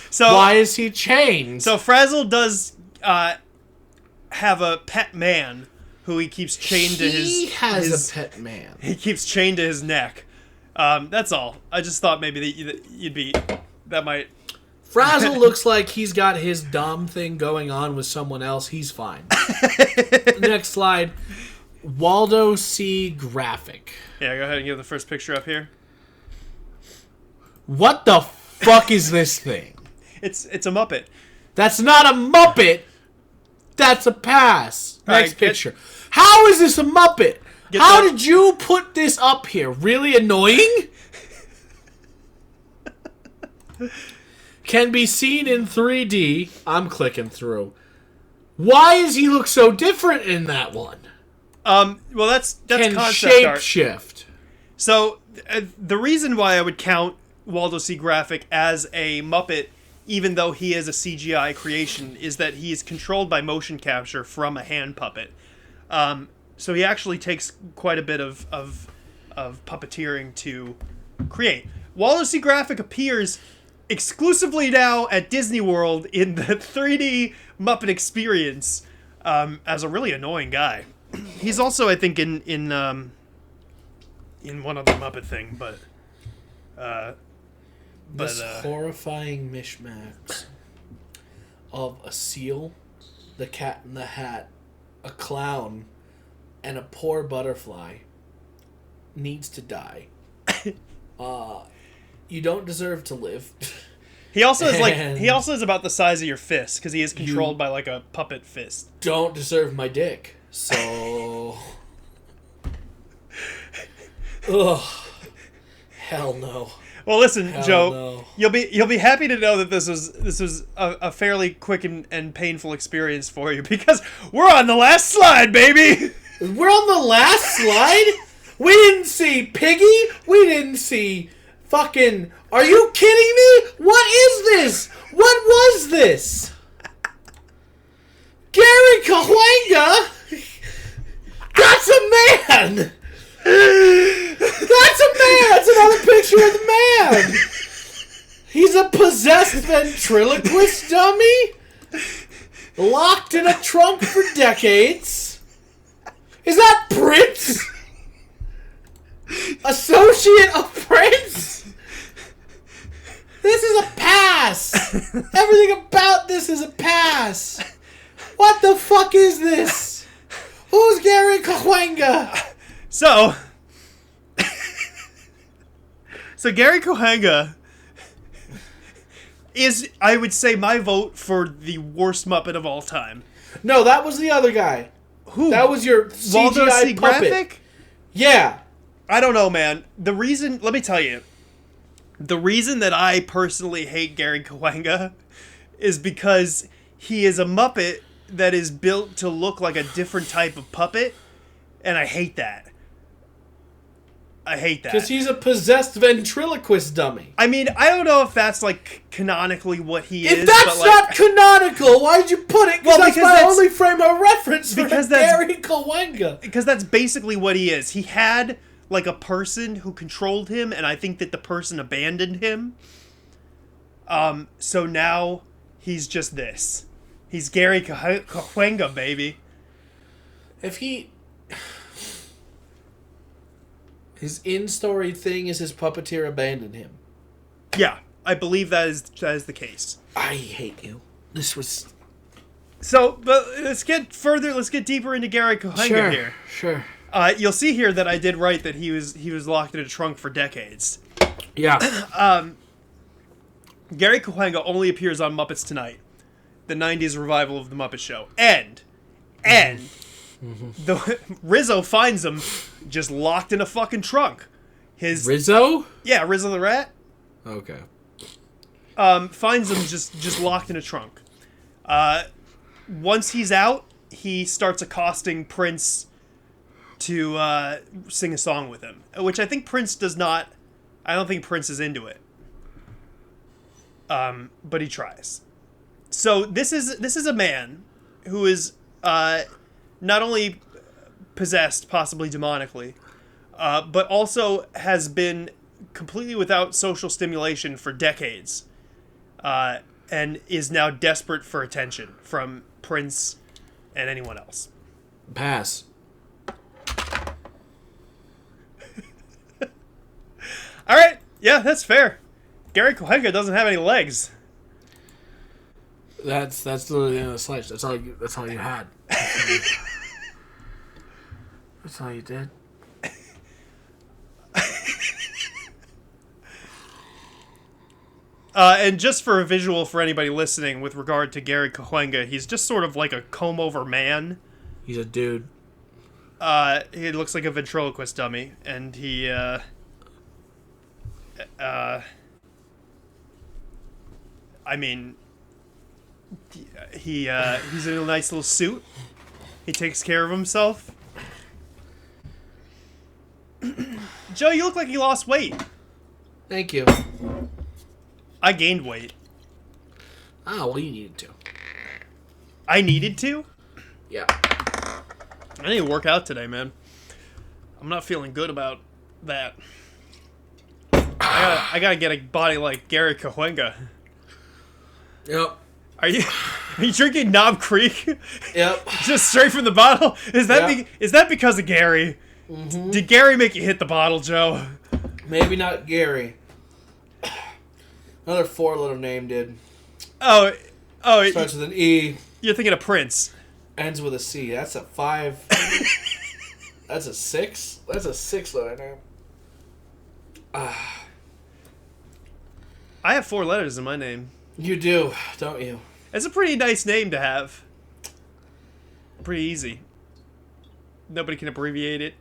[SPEAKER 2] So
[SPEAKER 1] why is he chained?
[SPEAKER 2] So Frazzle does have a pet man who he keeps chained to his...
[SPEAKER 1] He has a pet man.
[SPEAKER 2] He keeps chained to his neck. That's all. I just thought maybe that you'd be... That might...
[SPEAKER 1] Frazzle looks like he's got his dumb thing going on with someone else. He's fine. Next slide. Waldo C. Graphic.
[SPEAKER 2] Yeah, go ahead and give the first picture up here.
[SPEAKER 1] What the fuck is this thing?
[SPEAKER 2] It's a Muppet.
[SPEAKER 1] That's not a Muppet. That's a pass. Next
[SPEAKER 2] right,
[SPEAKER 1] picture. How is this a Muppet? How did you put this up here? Really annoying? Can be seen in 3D. I'm clicking through. Why does he look so different in that one?
[SPEAKER 2] Well, that's
[SPEAKER 1] Can
[SPEAKER 2] concept
[SPEAKER 1] shape
[SPEAKER 2] art.
[SPEAKER 1] shift.
[SPEAKER 2] So the reason why I would count Waldo C. Graphic as a Muppet, even though he is a CGI creation, is that he is controlled by motion capture from a hand puppet. So he actually takes quite a bit of puppeteering to create. Waldo C. Graphic appears exclusively now at Disney World in the 3D Muppet experience as a really annoying guy. He's also, I think, in one other Muppet thing, but
[SPEAKER 1] this horrifying mishmash of a seal, the Cat in the Hat, a clown, and a poor butterfly needs to die. You don't deserve to live.
[SPEAKER 2] He also is about the size of your fist because he is controlled by like a puppet fist.
[SPEAKER 1] Don't deserve my dick. So, ugh, hell no.
[SPEAKER 2] Well, listen,
[SPEAKER 1] Hell
[SPEAKER 2] Joe,
[SPEAKER 1] no.
[SPEAKER 2] you'll be happy to know that this was a fairly quick and painful experience for you because we're on the last slide, baby.
[SPEAKER 1] We're on the last slide? We didn't see Piggy. We didn't see fucking... Are you kidding me? What is this? What was this? Gary Kawanga? That's a man! That's a man! That's another picture of the man! He's a possessed ventriloquist dummy? Locked in a trunk for decades? Is that Prince? Associate of Prince? This is a pass! Everything about this is a pass! What the fuck is this? Who's Gary Kawanga?
[SPEAKER 2] So Gary Kawanga is, I would say, my vote for the worst Muppet of all time.
[SPEAKER 1] No, that was the other guy.
[SPEAKER 2] Who?
[SPEAKER 1] That was your
[SPEAKER 2] Waldo
[SPEAKER 1] CGI
[SPEAKER 2] C.
[SPEAKER 1] puppet.
[SPEAKER 2] Graphic?
[SPEAKER 1] Yeah.
[SPEAKER 2] I don't know, man. Let me tell you, the reason that I personally hate Gary Kawanga is because he is a Muppet that is built to look like a different type of puppet, and I hate that.
[SPEAKER 1] Because he's a possessed ventriloquist dummy.
[SPEAKER 2] I mean, I don't know if that's, like, canonically what he is.
[SPEAKER 1] If that's
[SPEAKER 2] but,
[SPEAKER 1] not canonical, why'd you put it?
[SPEAKER 2] Well,
[SPEAKER 1] Because that's my only frame of reference for Gary Kawanga.
[SPEAKER 2] Because that's basically what he is. He had, like, a person who controlled him, and I think that the person abandoned him. So now he's just this. He's Gary Kawanga, baby.
[SPEAKER 1] If he... His in-story thing is his puppeteer abandoned him.
[SPEAKER 2] Yeah, I believe that is the case.
[SPEAKER 1] I hate you. This was...
[SPEAKER 2] So, but let's get further, let's get deeper into Gary Kawanga here.
[SPEAKER 1] Sure.
[SPEAKER 2] You'll see here that I did write that he was locked in a trunk for decades.
[SPEAKER 1] Yeah.
[SPEAKER 2] Gary Kawanga only appears on Muppets Tonight, the 90s revival of the Muppet Show. And the Rizzo finds him just locked in a fucking trunk.
[SPEAKER 1] Rizzo?
[SPEAKER 2] Yeah, Rizzo the Rat.
[SPEAKER 1] Okay.
[SPEAKER 2] Finds him just locked in a trunk. Once he's out, he starts accosting Prince to sing a song with him, which I think Prince does not. I don't think Prince is into it. But he tries. So this is a man who is not only possessed, possibly demonically, but also has been completely without social stimulation for decades, and is now desperate for attention from Prince and anyone else.
[SPEAKER 1] Pass.
[SPEAKER 2] All right, yeah, that's fair. Gary Kawanga doesn't have any legs.
[SPEAKER 1] That's literally the end of the slice. That's all you had. That's all you did.
[SPEAKER 2] And just for a visual for anybody listening with regard to Gary Kawanga, he's just sort of like a comb-over man.
[SPEAKER 1] He's a dude.
[SPEAKER 2] He looks like a ventriloquist dummy, and he, I mean, he's in a nice little suit. He takes care of himself. Joe, you look like you lost weight.
[SPEAKER 1] Thank you.
[SPEAKER 2] I gained weight.
[SPEAKER 1] Oh, well, you needed to.
[SPEAKER 2] I needed to?
[SPEAKER 1] Yeah.
[SPEAKER 2] I need to work out today, man. I'm not feeling good about that. I gotta get a body like Gary Kawanga.
[SPEAKER 1] Yep.
[SPEAKER 2] Are you drinking Knob Creek?
[SPEAKER 1] Yep.
[SPEAKER 2] Just straight from the bottle? Is that
[SPEAKER 1] Yep.
[SPEAKER 2] is that because of Gary?
[SPEAKER 1] Mm-hmm.
[SPEAKER 2] Did Gary make you hit the bottle, Joe?
[SPEAKER 1] Maybe not Gary. Another four-letter name did.
[SPEAKER 2] Oh,
[SPEAKER 1] Starts with an E.
[SPEAKER 2] you're thinking of Prince.
[SPEAKER 1] Ends with a C. That's a 5. That's a 6. That's a 6-letter name.
[SPEAKER 2] I have 4 letters in my name.
[SPEAKER 1] You do, don't you?
[SPEAKER 2] It's a pretty nice name to have. Pretty easy. Nobody can abbreviate it.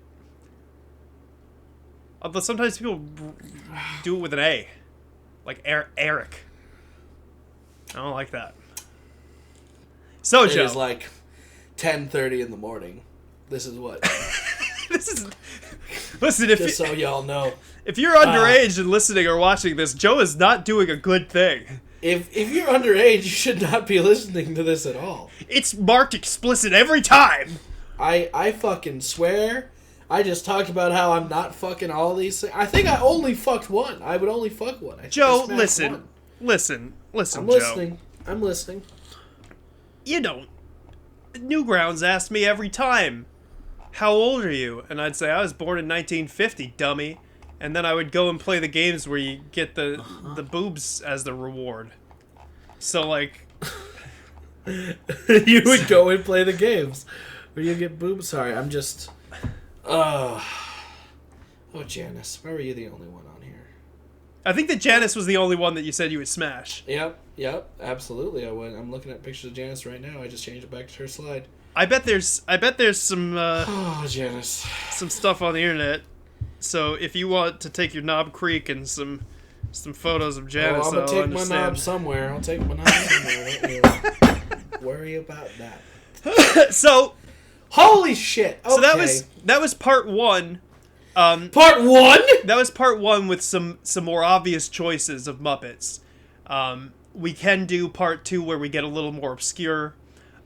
[SPEAKER 2] Although sometimes people do it with an A. Like Eric. I don't like that. So, Joe.
[SPEAKER 1] It is like 10:30 in the morning. This is what.
[SPEAKER 2] This is... Listen,
[SPEAKER 1] Just so y'all know.
[SPEAKER 2] if you're underage and listening or watching this, Joe is not doing a good thing.
[SPEAKER 1] If you're underage, you should not be listening to this at all.
[SPEAKER 2] It's marked explicit every time.
[SPEAKER 1] I fucking swear. I just talked about how I'm not fucking all these things. I think I only fucked one. I would only fuck one.
[SPEAKER 2] Joe, listen,
[SPEAKER 1] I'm
[SPEAKER 2] Joe.
[SPEAKER 1] listening. I'm listening.
[SPEAKER 2] You don't. Newgrounds asked me every time, how old are you? And I'd say, I was born in 1950, dummy. And then I would go and play the games where you get the boobs as the reward. So, like...
[SPEAKER 1] You would go and play the games where you get boobs. Sorry, I'm just... Oh, Janice, why were you the only one on here?
[SPEAKER 2] I think that Janice was the only one that you said you would smash.
[SPEAKER 1] Yep, absolutely I would. I'm looking at pictures of Janice right now. I just changed it back to her slide.
[SPEAKER 2] I bet there's some
[SPEAKER 1] Janice.
[SPEAKER 2] some stuff on the internet. So if you want to take your Knob Creek and some photos of Janice,
[SPEAKER 1] I'm gonna take
[SPEAKER 2] understand.
[SPEAKER 1] my knob somewhere. I'll take my knob somewhere. Don't you worry about that.
[SPEAKER 2] So
[SPEAKER 1] holy shit! Okay.
[SPEAKER 2] So that was part 1.
[SPEAKER 1] Part 1.
[SPEAKER 2] That was part 1 with some more obvious choices of Muppets. We can do part 2 where we get a little more obscure,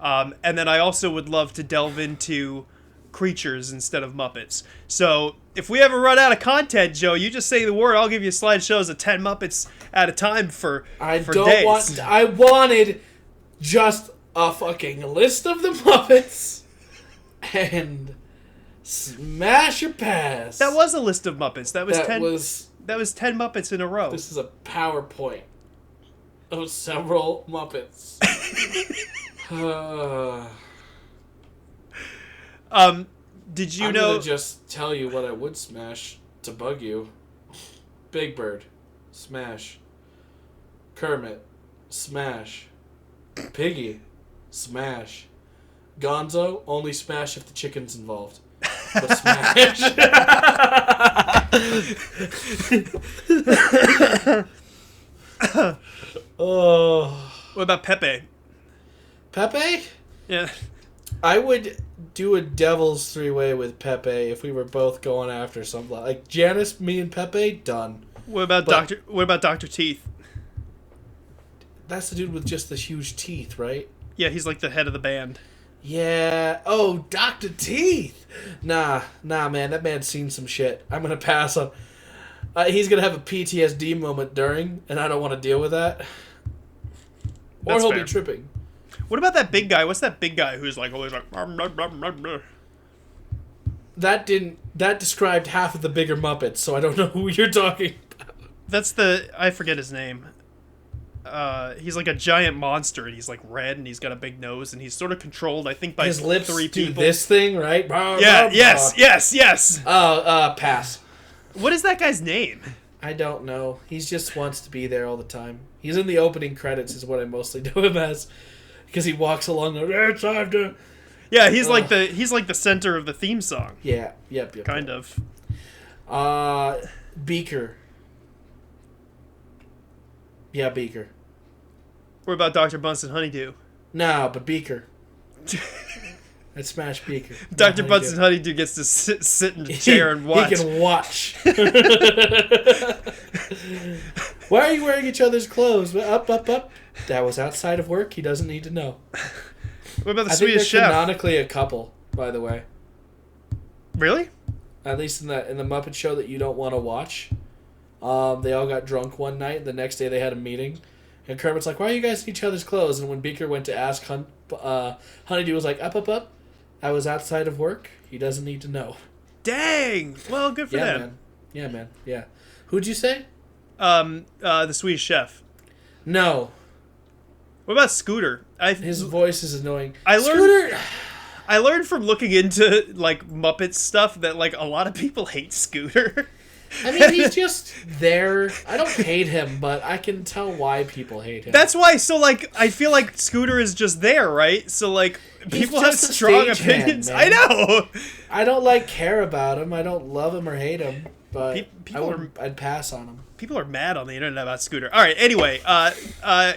[SPEAKER 2] and then I also would love to delve into creatures instead of Muppets. So if we ever run out of content, Joe, you just say the word. I'll give you slideshows of 10 Muppets at a time for days.
[SPEAKER 1] I wanted just a fucking list of the Muppets. And smash or pass.
[SPEAKER 2] That was a list of Muppets. That was 10 Muppets in a row.
[SPEAKER 1] This is a PowerPoint of several Muppets.
[SPEAKER 2] Did you
[SPEAKER 1] I'm
[SPEAKER 2] know?
[SPEAKER 1] gonna just tell you what I would smash to bug you. Big Bird, smash. Kermit, smash. Piggy, smash. Gonzo, only smash if the chicken's involved. But smash. Oh.
[SPEAKER 2] What about Pepe?
[SPEAKER 1] Pepe?
[SPEAKER 2] Yeah.
[SPEAKER 1] I would do a devil's three-way with Pepe if we were both going after something. Like Janice, me, and Pepe, done.
[SPEAKER 2] What about Dr. Teeth?
[SPEAKER 1] That's the dude with just the huge teeth, right?
[SPEAKER 2] Yeah, he's like the head of the band.
[SPEAKER 1] Yeah. Oh, Dr. Teeth. Nah, man. That man's seen some shit. I'm gonna pass on. He's gonna have a PTSD moment during, and I don't want to deal with that. Or
[SPEAKER 2] That's
[SPEAKER 1] he'll
[SPEAKER 2] fair.
[SPEAKER 1] be tripping.
[SPEAKER 2] What about that big guy? What's that big guy who's like always like? Blah, blah, blah, blah, blah.
[SPEAKER 1] That described half of the bigger Muppets, so I don't know who you're talking about.
[SPEAKER 2] That's I forget his name. He's like a giant monster, and he's like red, and he's got a big nose, and he's sort of controlled, I think, by
[SPEAKER 1] His lips
[SPEAKER 2] 3
[SPEAKER 1] do
[SPEAKER 2] people.
[SPEAKER 1] this thing, right?
[SPEAKER 2] Yeah. Yes.
[SPEAKER 1] Oh, pass.
[SPEAKER 2] What is that guy's name?
[SPEAKER 1] I don't know. He just wants to be there all the time. He's in the opening credits, is what I mostly know him as, because he walks along. It's time to.
[SPEAKER 2] Yeah, he's like the center of the theme song.
[SPEAKER 1] Yeah. Yep.
[SPEAKER 2] Kind of.
[SPEAKER 1] Beaker. Yeah, Beaker.
[SPEAKER 2] What about Dr. Bunsen Honeydew?
[SPEAKER 1] No, but Beaker. I'd smash Beaker.
[SPEAKER 2] Dr. Bunsen Honeydew gets to sit in a chair and watch.
[SPEAKER 1] He can watch. Why are you wearing each other's clothes? Up. That was outside of work. He doesn't need to know.
[SPEAKER 2] What about the
[SPEAKER 1] I think
[SPEAKER 2] Swedish
[SPEAKER 1] they're
[SPEAKER 2] Chef?
[SPEAKER 1] canonically a couple, by the way.
[SPEAKER 2] Really?
[SPEAKER 1] At least in the Muppet Show that you don't want to watch. They all got drunk one night. The next day they had a meeting. And Kermit's like, why are you guys in each other's clothes? And when Beaker went to ask, Honeydew was like, up. I was outside of work. He doesn't need to know.
[SPEAKER 2] Dang! Well, good for them.
[SPEAKER 1] Man. Yeah, man. Yeah. Who'd you say?
[SPEAKER 2] The Swedish Chef.
[SPEAKER 1] No.
[SPEAKER 2] What about Scooter?
[SPEAKER 1] His voice is annoying.
[SPEAKER 2] Scooter! I learned from looking into, like, Muppet stuff that, like, a lot of people hate Scooter.
[SPEAKER 1] I mean, he's just there. I don't hate him, but I can tell why people hate him.
[SPEAKER 2] That's why, so, like, I feel like Scooter is just there, right? So, like, people have
[SPEAKER 1] just a
[SPEAKER 2] strong
[SPEAKER 1] stagehand,
[SPEAKER 2] opinions.
[SPEAKER 1] man.
[SPEAKER 2] I know!
[SPEAKER 1] I don't, care about him. I don't love him or hate him, but I'd pass on him.
[SPEAKER 2] People are mad on the internet about Scooter. All right, anyway,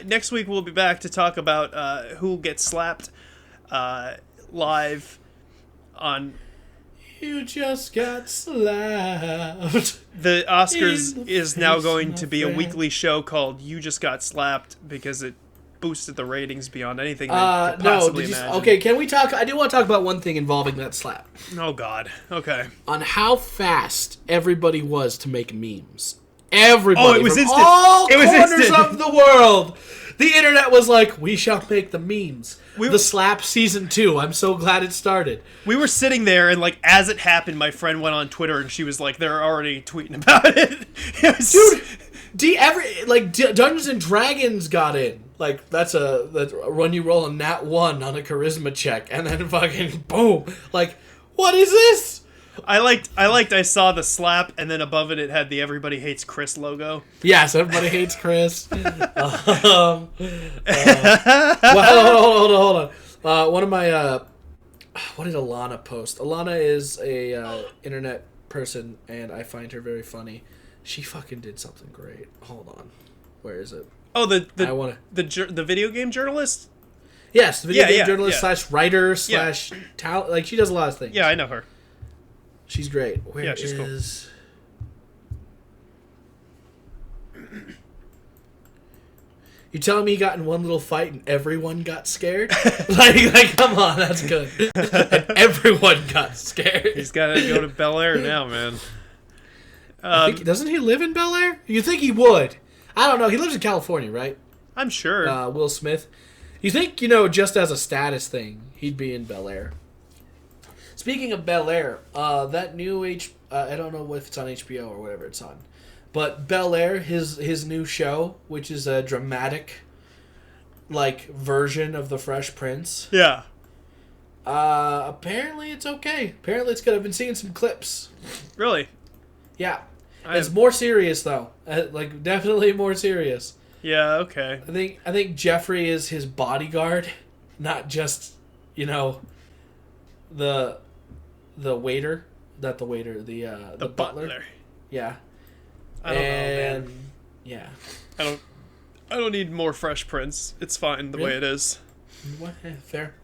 [SPEAKER 2] next week we'll be back to talk about who gets slapped live on...
[SPEAKER 1] You just got slapped.
[SPEAKER 2] The Oscars is now
[SPEAKER 1] face,
[SPEAKER 2] going
[SPEAKER 1] my
[SPEAKER 2] to be
[SPEAKER 1] friend.
[SPEAKER 2] a weekly show called You Just Got Slapped because it boosted the ratings beyond anything they could possibly imagine.
[SPEAKER 1] Okay, can we talk? I do want to talk about one thing involving that slap.
[SPEAKER 2] Oh, God. Okay.
[SPEAKER 1] On how fast everybody was to make memes. Everybody.
[SPEAKER 2] Oh, it was
[SPEAKER 1] from
[SPEAKER 2] instant.
[SPEAKER 1] all
[SPEAKER 2] It was
[SPEAKER 1] corners
[SPEAKER 2] instant.
[SPEAKER 1] of the world. The internet was like, we shall make the memes. The slap season 2. I'm so glad it started.
[SPEAKER 2] We were sitting there, and, like, as it happened, my friend went on Twitter, and she was like, they're already tweeting about it. It was,
[SPEAKER 1] Dude, Dungeons and Dragons got in. Like, that's when you roll a nat 1 on a charisma check, and then fucking boom. Like, what is this?
[SPEAKER 2] I saw the slap, and then above it had the Everybody Hates Chris logo.
[SPEAKER 1] Yes, everybody hates Chris. Well, hold on. One of my, what did Alana post? Alana is a internet person, and I find her very funny. She fucking did something great. Hold on. Where is it?
[SPEAKER 2] Oh, the video game journalist?
[SPEAKER 1] Yes, the video game journalist
[SPEAKER 2] /
[SPEAKER 1] writer / talent. Like, she does a lot of things.
[SPEAKER 2] Yeah, I know her.
[SPEAKER 1] She's great. Where
[SPEAKER 2] she's cool.
[SPEAKER 1] You telling me he got in one little fight and everyone got scared? like, come on, that's good. And everyone got scared.
[SPEAKER 2] He's got to go to Bel Air now, man.
[SPEAKER 1] Doesn't he live in Bel Air? You think he would? I don't know. He lives in California, right?
[SPEAKER 2] I'm sure.
[SPEAKER 1] Will Smith. You think, just as a status thing, he'd be in Bel Air. Speaking of Bel Air, that new I don't know if it's on HBO or whatever it's on, but Bel Air, his new show, which is a dramatic, version of The Fresh Prince.
[SPEAKER 2] Yeah.
[SPEAKER 1] Apparently it's okay. Apparently it's good. I've been seeing some clips.
[SPEAKER 2] Really?
[SPEAKER 1] Yeah. It's more serious though. Like definitely more serious.
[SPEAKER 2] Yeah. Okay.
[SPEAKER 1] I think Jeffrey is his bodyguard, not just the waiter. Not the waiter. The butler. Yeah.
[SPEAKER 2] I don't know, man.
[SPEAKER 1] Yeah.
[SPEAKER 2] I don't need more Fresh Prince. It's fine the way it is.
[SPEAKER 1] What? Fair.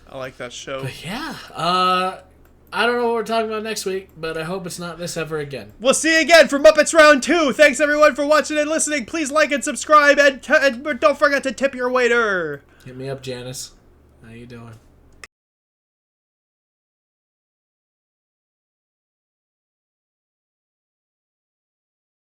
[SPEAKER 2] I like that show.
[SPEAKER 1] But yeah. I don't know what we're talking about next week, but I hope it's not this ever again.
[SPEAKER 2] We'll see you again for Muppets Round 2. Thanks everyone for watching and listening. Please like and subscribe, and don't forget to tip your waiter.
[SPEAKER 1] Hit me up, Janice. How you doing?